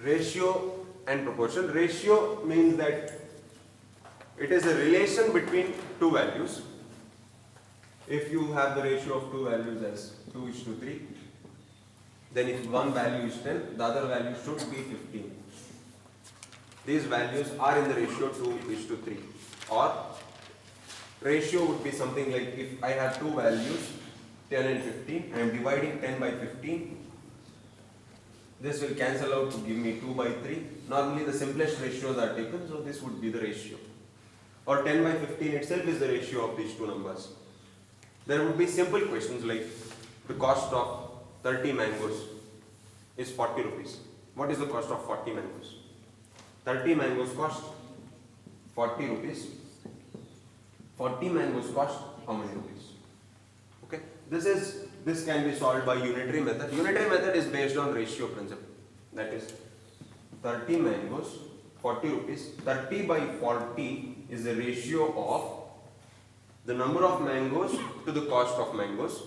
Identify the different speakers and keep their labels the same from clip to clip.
Speaker 1: ratio and proportion. Ratio means that it is a relation between two values. If you have the ratio of two values as 2:3, then if one value is 10, the other value should be 15. These values are in the ratio 2:3. Or ratio would be something like, if I have two values 10 and 15, I am dividing 10 by 15. This will cancel out to give me 2/3. Normally the simplest ratios are taken, so this would be the ratio. Or 10 by 15 itself is the ratio of these two numbers. There would be simple questions like, the cost of 30 mangoes is 40 rupees. What is the cost of 40 mangoes? 30 mangoes cost 40 rupees. 40 mangoes cost how many rupees? Okay, this can be solved by unitary method. Unitary method is based on ratio principle. That is 30 mangoes, 40 rupees. 30 by 40 is the ratio of the number of mangoes to the cost of mangoes.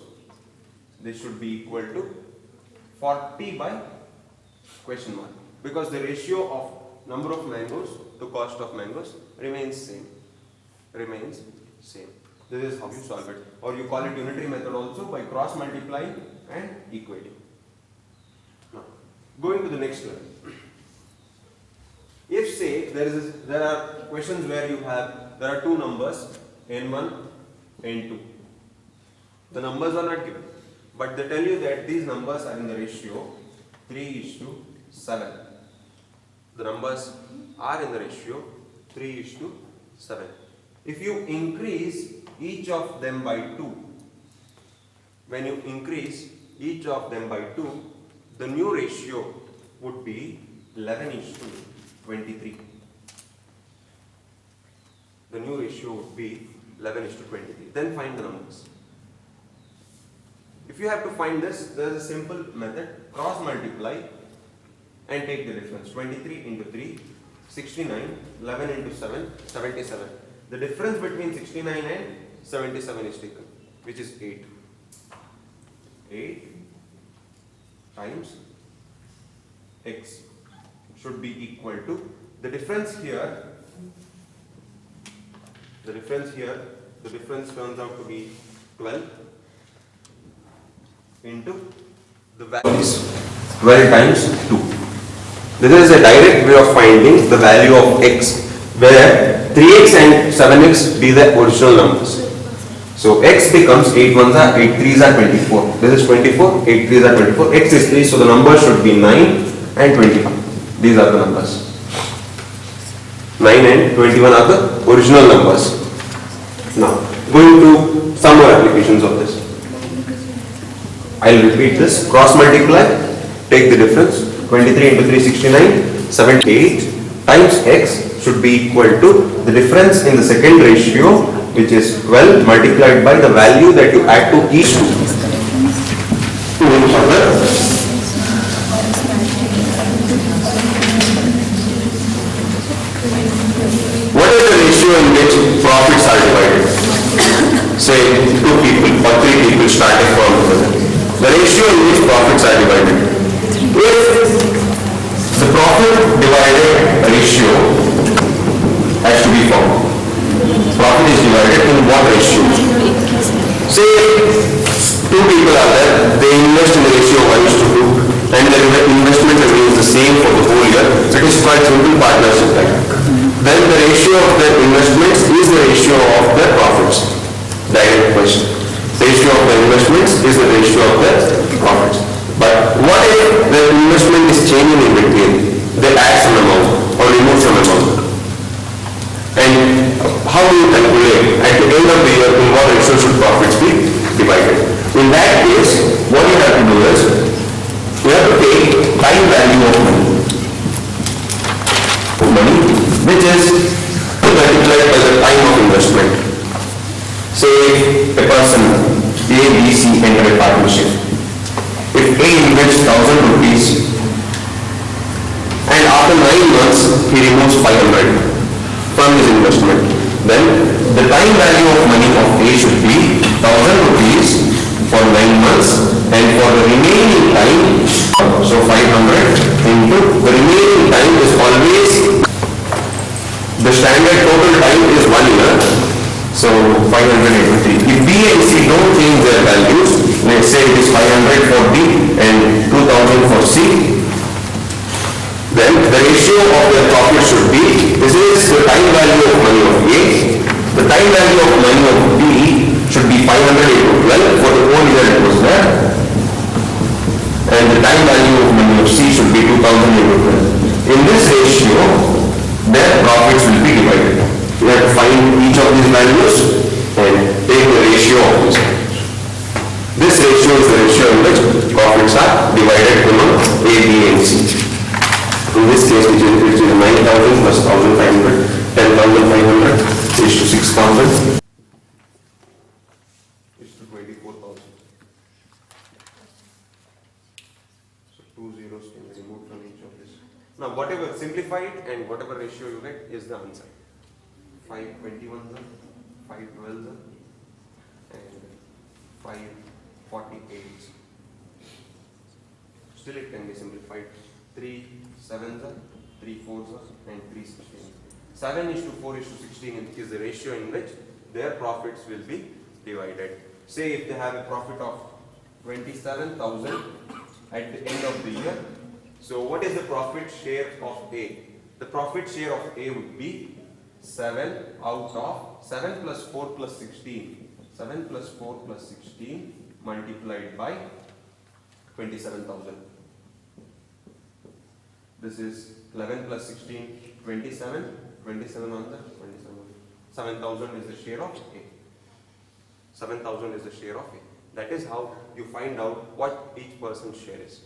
Speaker 1: This should be equal to 40 by question mark, because the ratio of number of mangoes to cost of mangoes remains same. This is how you solve it, or you call it unitary method also by cross multiplying and equating. Now, going to the next level. If say there are questions where there are two numbers n1, n2. The numbers are not given, but they tell you that these numbers are in the ratio 3:7. The numbers are in the ratio 3:7. If you increase each of them by 2, when you increase each of them by 2, the new ratio would be 11:23. The new ratio would be 11:23. Then find the numbers. If you have to find this, there is a simple method. Cross multiply and take the difference. 23 into 3, 69. 11 into 7, 77. The difference between 69 and 77 is taken, which is 8. 8 times x should be equal to the difference here. The difference turns out to be 12 into the values 12 times 2. This is a direct way of finding the value of x, where 3x and 7x be the original numbers. So x becomes 8 1s are 8 3s are 24. This is 24. 8 3s are 24. X is 3, so the number should be 9 and 21. These are the numbers. 9 and 21 are the original numbers. Now, going to some more applications of this. I'll repeat this. Cross multiply, take the difference. 23 into 3, 69. 78 times x should be equal to the difference in the second ratio, which is 12 multiplied by the value that you add to each two. What is the ratio in which profits are divided? Say 2 people or 3 people start a firm together. The ratio in which profits are divided. If the profit divided ratio has to be found. Profit is divided in what ratio? Say 2 people are there, they invest in the ratio 1:2, and the investment remains the same for the whole year. It is quite simple partnership type. Then the ratio of the investments is the ratio of the profits. Direct question. Ratio of the investments is the ratio of the profits. But what if the investment is changing in between? They add some amount or remove some amount. And how do you calculate at the end of the year in what ratio should profits be divided? In that case, what you have to do is, you have to take time value of money, which is multiplied by the time of investment. Say a person A, B, C enter a partnership. If A invests 1,000 rupees and after 9 months he removes 500 from his investment, then the time value of money of A should be 1,000 rupees for 9 months, and for the remaining time, so 500 into the remaining
Speaker 2: 12, for the whole year it was there, and the time value of money of C should be 2000 into 12. In this ratio, their profits will be divided. You have to find each of these values and take the ratio of this. This ratio is the ratio in which profits are divided among A, B and C. In this case, which is 9,000 plus 1,500, 10,500 is to 6,000.
Speaker 1: Is to 24,000. So 2 zeros can be removed from each of this. Now whatever simplified and whatever ratio you get is the answer. 521 512 and 548. Still it can be simplified. 3 7s, 3 4s and 3 16. 7 is to 4 is to 16 is the ratio in which their profits will be divided. Say if they have a profit of 27,000 at the end of the year. So what is the profit share of A? The profit share of A would be 7 out of 7 plus 4 plus 16. 7 plus 4 plus 16 multiplied by 27,000. This is 11 plus 16, 27. 27 on the 27. 7,000 is the share of A. 7,000 is the share of A. That is how you find out what each person's share is.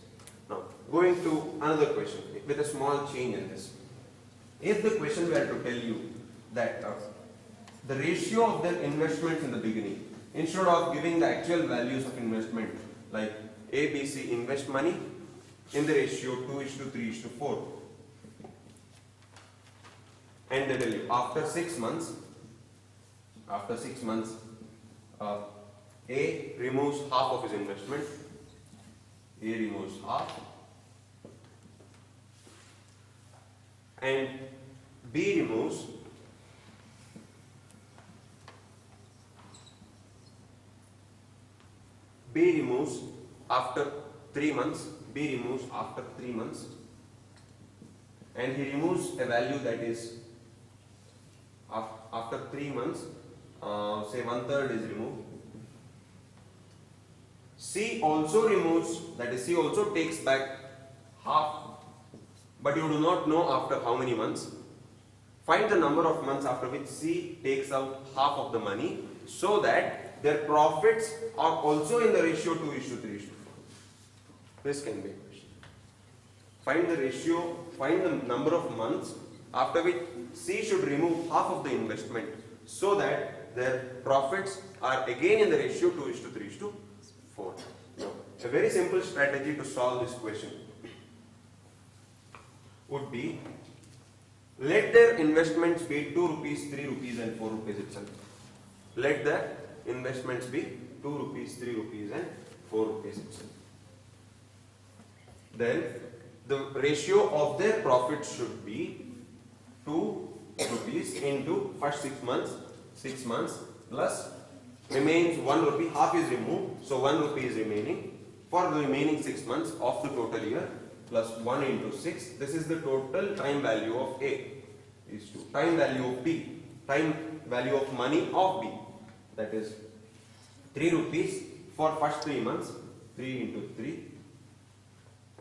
Speaker 1: Now, going to another question with a small change in this. If the question were to tell you that the ratio of their investments in the beginning, instead of giving the actual values of investment, like A, B, C invest money in the ratio 2 is to 3 is to 4, and they tell you after 6 months, A removes half of his investment. A removes half, and B removes after 3 months. B removes after 3 months, and he removes a value that is after 3 months, say 1/3 is removed. C also removes, that is C also takes back half, but you do not know after how many months. Find the number of months after which C takes out half of the money, so that their profits are also in the ratio 2 is to 3 is to 4. This can be a question. Find the ratio, find the number of months after which C should remove half of the investment, so that their profits are again in the ratio 2 is to 3 is to 4. Now, a very simple strategy to solve this question would be, let their investments be 2 rupees, 3 rupees and 4 rupees itself. Let the investments be 2 rupees, 3 rupees and 4 rupees itself. Then the ratio of their profit should be 2 rupees into first 6 months plus remains 1 rupee, half is removed, so 1 rupee is remaining for the remaining 6 months of the total year, plus 1 into 6. This is the total time value of A is to time value of B, time value of money of B, that is 3 rupees for first 3 months, 3 into 3,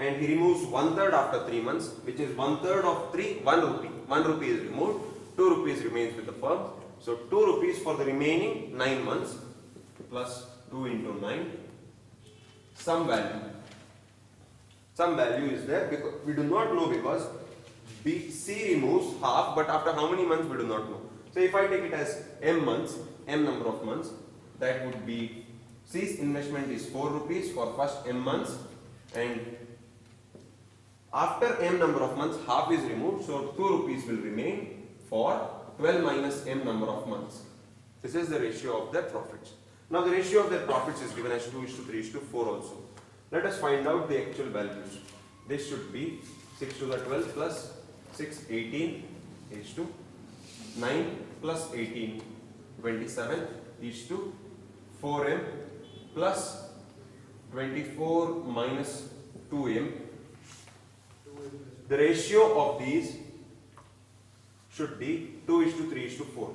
Speaker 1: and he removes 1/3 after 3 months, which is 1/3 of 3, 1 rupee. 1 rupee is removed, 2 rupees remains with the firm. So 2 rupees for the remaining 9 months plus 2 into 9, some value. Some value is there because we do not know, because C removes half, but after how many months we do not know. So if I take it as M months, M number of months, that would be C's investment is 4 rupees for first M months, and after M number of months half is removed, so 2 rupees will remain for 12 minus M number of months. This is the ratio of their profits. Now the ratio of their profits is given as 2 is to 3 is to 4 also. Let us find out the actual values. This should be 6 to the 12 plus 6, 18 is to 9 plus 18, 27 is to 4M plus 24 minus 2M. The ratio of these should be 2 is to 3 is to 4.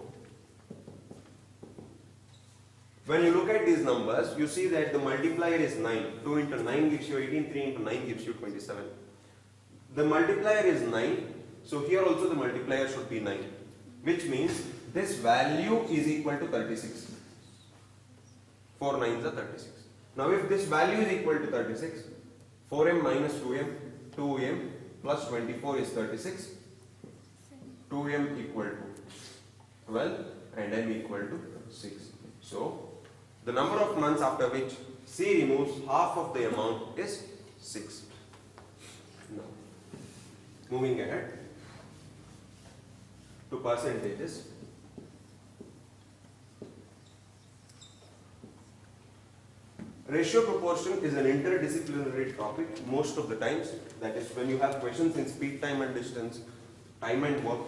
Speaker 1: When you look at these numbers, you see that the multiplier is 9. 2 into 9 gives you 18, 3 into 9 gives you 27. The multiplier is 9, so here also the multiplier should be 9, which means this value is equal to 36. 4 9s are 36. Now if this value is equal to 36, 4m minus 2m, 2m plus 24 is 36, 2m equal to 12 and m equal to 6. So the number of months after which C removes half of the amount is 6. Now, moving ahead to percentages. Ratio proportion is an interdisciplinary topic most of the times. That is, when you have questions in speed, time and distance, time and work,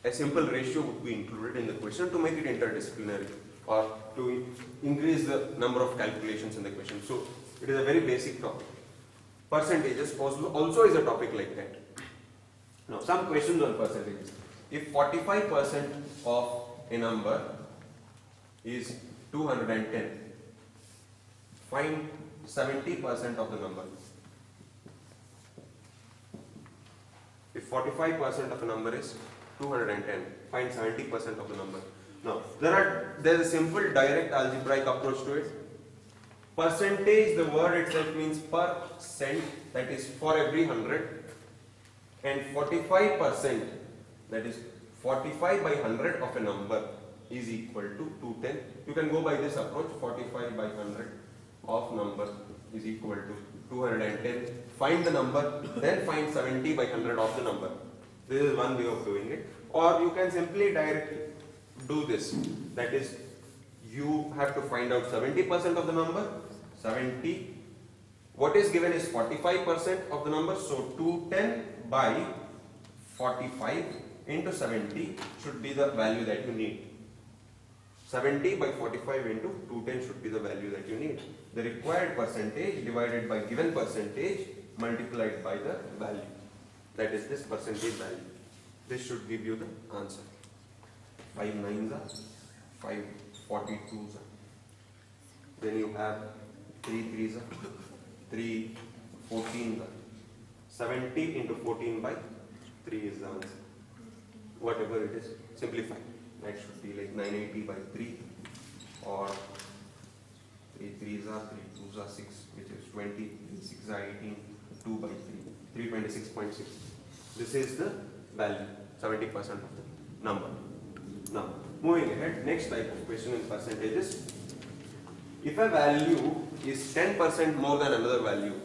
Speaker 1: a simple ratio would be included in the question to make it interdisciplinary or to increase the number of calculations in the question. So it is a very basic topic. Percentages also is a topic like that. Now some questions on percentages. If 45% of a number is 210, find 70% of the number. If 45% of a number is 210, find 70% of the number. Now, there is a simple direct algebraic approach to it. Percentage, the word itself means per cent, that is for every 100, and 45%, that is 45 by 100 of a number is equal to 210. You can go by this approach, 45 by 100 of number is equal to 210. Find the number, then find 70 by 100 of the number. This is one way of doing it. Or you can simply directly do this. That is, you have to find out 70% of the number. 70. What is given is 45% of the number. So 210 by 45 into 70 should be the value that you need. 70 by 45 into 210 should be the value that you need. The required percentage divided by given percentage multiplied by the value. That is this percentage value. This should give you the answer. 5 9s are 5 42s are. Then you have 3 3s are 3 14s are. 70 into 14 by 3 is the answer. Whatever it is, simplify. That should be like 980 by 3 or 3 3s are 3 2s are 6, which is 20, 6 are 18, 2 by 3, 326.6. This is the value, 70% of the number. Now, moving ahead, next type of question in percentages. If a value is 10% more than another value,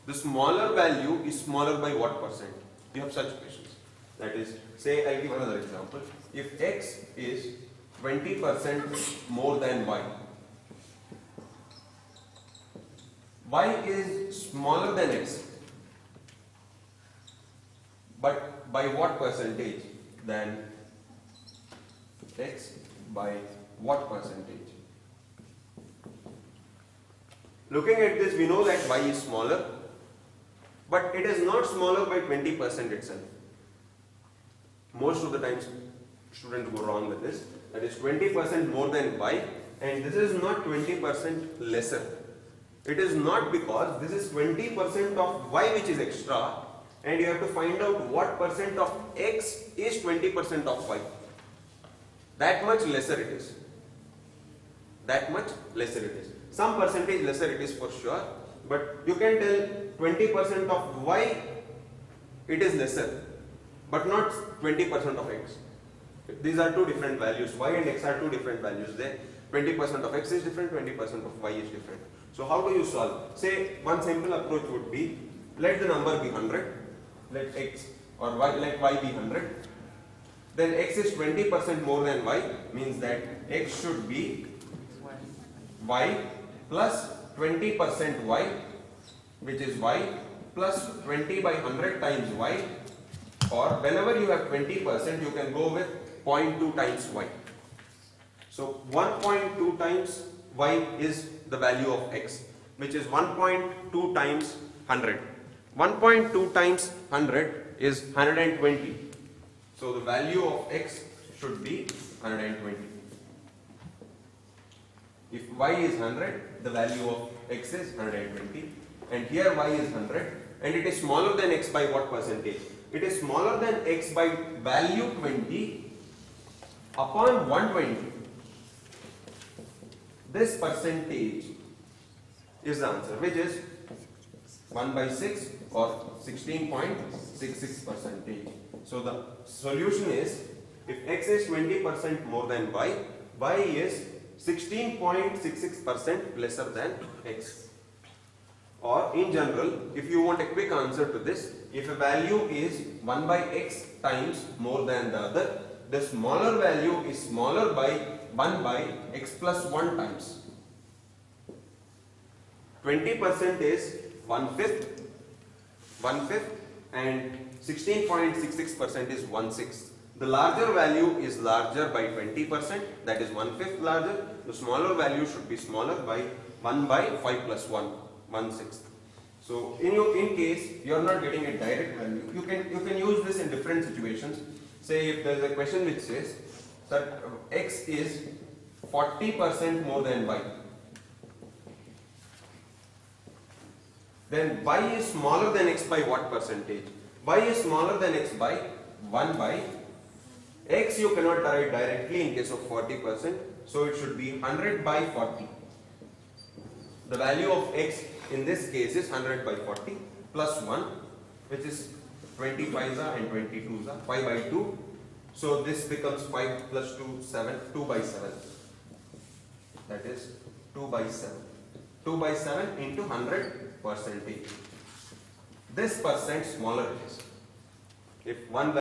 Speaker 1: the smaller value is smaller by what percent? You have such questions. That is, say, I'll give another example. If x is 20% more than y, y is smaller than x, but by what percentage? Then x by what percentage? Looking at this, we know that y is smaller, but it is not smaller by 20% itself. Most of the times students go wrong with this. That is 20% more than y, and this is not 20% lesser. It is not, because this is 20% of y which is extra, and you have to find out what percent of x is 20% of y. That much lesser it is. That much lesser it is. Some percentage lesser it is for sure, but you can tell 20% of y it is lesser, but not 20% of x. These are two different values. Y and x are two different values there. 20% of x is different, 20% of y is different. So how do you solve? Say, one simple approach would be, let the number be 100, let x or y, let y be 100. Then x is 20% more than y, means that x should be y plus 20% y, which is y plus 20 by 100 times y, or whenever you have 20%, you can go with 0.2 times y. So 1.2 times y is the value of x, which is 1.2 times 100. 1.2 times 100 is 120. So the value of x should be 120. If y is 100, the value of x is 120, and here y is 100, and it is smaller than x by what percentage? It is smaller than x by value 20 upon 120. This percentage is the answer, which is 1 by 6 or 16.66 percentage. So the solution is, if x is 20% more than y, y is 16.66% lesser than x. Or in general, if you want a quick answer to this, if a value is 1 by x times more than the other, the smaller value is smaller by 1 by x plus 1 times. 20% is 1/5, and 16.66% is 1/6. The larger value is larger by 20%, that is 1/5 larger. The smaller value should be smaller by 1 by 5 plus 1, 1/6. So in case you are not getting a direct value, you can use this in different situations. Say if there is a question which says that x is 40% more than y, then y is smaller than x by what percentage? Y is smaller than x by 1 by x. You cannot write directly in case of 40%, so it should be 100 by 40. The value of x in this case is 100 by 40 plus 1, which is 25 and 22 5 by 2. So this becomes 5 plus 2, 7, 2 by 7. That is 2 by 7. 2 by 7 into 100 percentage. This percent smaller it is. If one